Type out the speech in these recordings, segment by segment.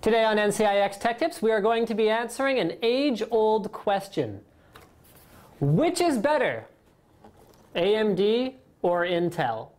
Today on NCIX Tech Tips, we are going to be answering an age-old question. Which is better, AMD or Intel?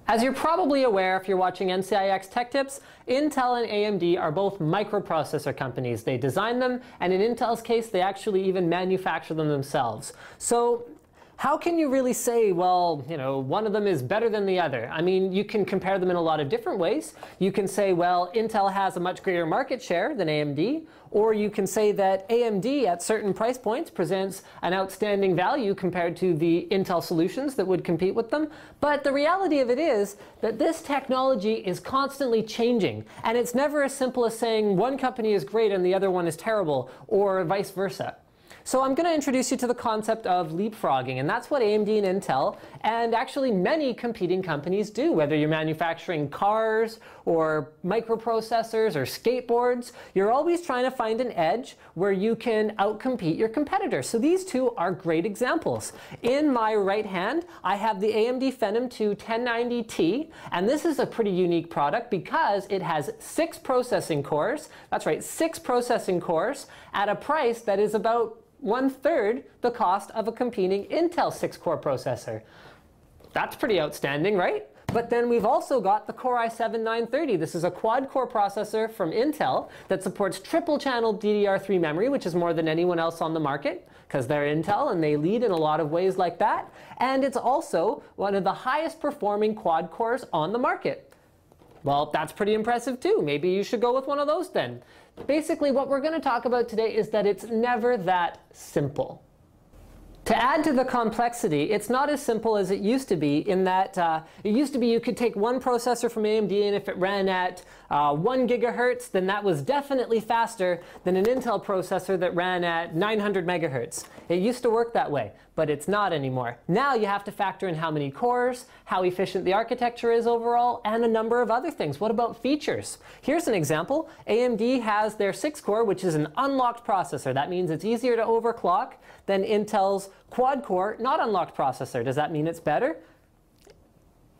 As you're probably aware if you're watching NCIX Tech Tips, Intel and AMD are both microprocessor companies. They design them, and in Intel's case, they actually even manufacture them themselves. So how can you really say, well, one of them is better than the other? I mean, you can compare them in a lot of different ways. You can say, well, Intel has a much greater market share than AMD, or you can say that AMD at certain price points presents an outstanding value compared to the Intel solutions that would compete with them. But the reality of it is that this technology is constantly changing, and it's never as simple as saying one company is great and the other one is terrible, or vice versa. So I'm going to introduce you to the concept of leapfrogging, and that's what AMD and Intel, and actually many competing companies do, whether you're manufacturing cars or microprocessors or skateboards. You're always trying to find an edge where you can outcompete your competitor. So these two are great examples. In my right hand, I have the AMD Phenom 2 1090T, and this is a pretty unique product because it has 6 processing cores. That's right, 6 processing cores at a price that is about 1/3 the cost of a competing Intel 6-core processor. That's pretty outstanding, right? But then we've also got the Core i7-930. This is a quad-core processor from Intel that supports triple-channel DDR3 memory, which is more than anyone else on the market, because they're Intel and they lead in a lot of ways like that. And it's also one of the highest performing quad cores on the market. Well, that's pretty impressive too. Maybe you should go with one of those then. Basically, what we're going to talk about today is that it's never that simple. To add to the complexity, it's not as simple as it used to be in that it used to be you could take one processor from AMD, and if it ran at 1 gigahertz, then that was definitely faster than an Intel processor that ran at 900 megahertz. It used to work that way, but it's not anymore. Now you have to factor in how many cores, how efficient the architecture is overall, and a number of other things. What about features? Here's an example. AMD has their 6-core, which is an unlocked processor. That means it's easier to overclock than Intel's quad-core, not unlocked processor. Does that mean it's better?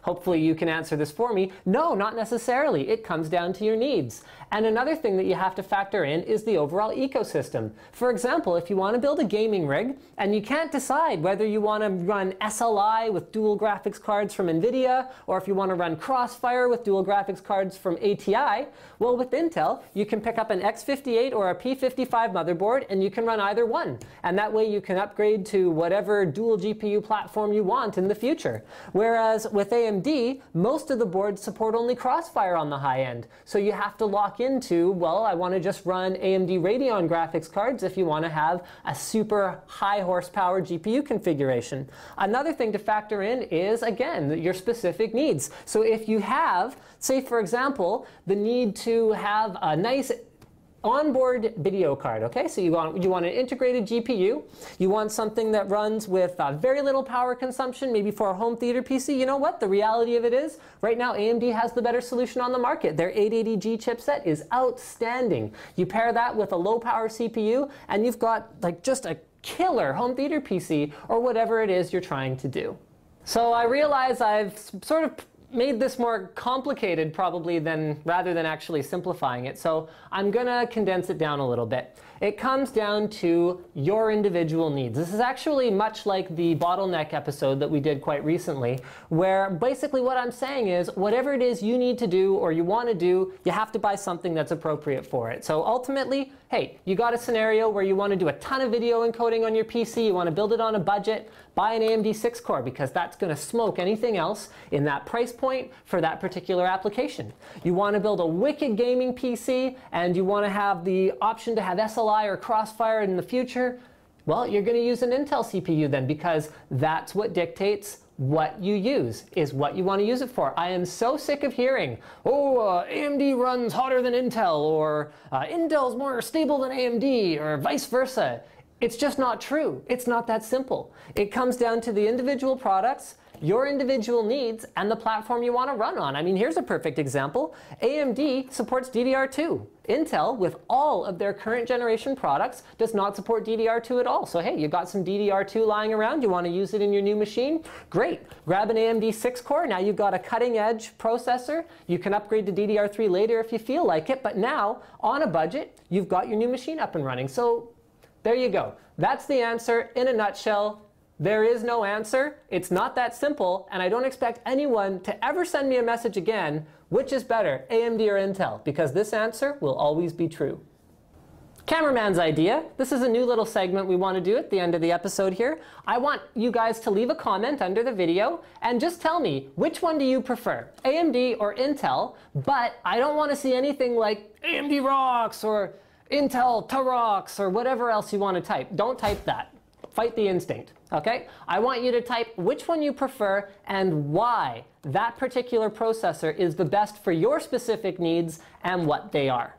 Hopefully you can answer this for me. No, not necessarily. It comes down to your needs. And another thing that you have to factor in is the overall ecosystem. For example, if you want to build a gaming rig and you can't decide whether you want to run SLI with dual graphics cards from NVIDIA, or if you want to run Crossfire with dual graphics cards from ATI, well, with Intel, you can pick up an X58 or a P55 motherboard and you can run either one. And that way you can upgrade to whatever dual GPU platform you want in the future. Whereas with AMD, most of the boards support only Crossfire on the high end. So you have to lock into, well, I want to just run AMD Radeon graphics cards if you want to have a super high horsepower GPU configuration. Another thing to factor in is, again, your specific needs. So if you have, say for example, the need to have a nice onboard video card, okay? So you want an integrated GPU. You want something that runs with very little power consumption, maybe for a home theater PC. You know what? The reality of it is, right now AMD has the better solution on the market. Their 880G chipset is outstanding. You pair that with a low power CPU, and you've got like just a killer home theater PC, or whatever it is you're trying to do. So I realize I've sort of made this more complicated probably rather than actually simplifying it. So I'm going to condense it down a little bit. It comes down to your individual needs. This is actually much like the bottleneck episode that we did quite recently, where basically what I'm saying is whatever it is you need to do or you want to do, you have to buy something that's appropriate for it. So ultimately, hey, you got a scenario where you want to do a ton of video encoding on your PC, you want to build it on a budget, buy an AMD 6-core because that's going to smoke anything else in that price point for that particular application. You want to build a wicked gaming PC and you want to have the option to have SLI or Crossfire in the future, well, you're going to use an Intel CPU then, because that's what dictates what you use, is what you want to use it for. I am so sick of hearing, oh, AMD runs hotter than Intel, or Intel's more stable than AMD, or vice versa. It's just not true. It's not that simple. It comes down to the individual products your individual needs and the platform you want to run on. I mean, here's a perfect example. AMD supports DDR2. Intel, with all of their current generation products, does not support DDR2 at all. So hey, you got some DDR2 lying around, you want to use it in your new machine? Great. Grab an AMD 6-core. Now you've got a cutting-edge processor. You can upgrade to DDR3 later if you feel like it, but now, on a budget, you've got your new machine up and running. So there you go. That's the answer in a nutshell. There is no answer. It's not that simple, and I don't expect anyone to ever send me a message again, which is better, AMD or Intel, because this answer will always be true. Cameraman's idea. This is a new little segment we want to do at the end of the episode here. I want you guys to leave a comment under the video and just tell me, which one do you prefer, AMD or Intel? But I don't want to see anything like AMD rocks or Intel to rocks or whatever else you want to type. Don't type that. Fight the instinct, okay? I want you to type which one you prefer and why that particular processor is the best for your specific needs and what they are.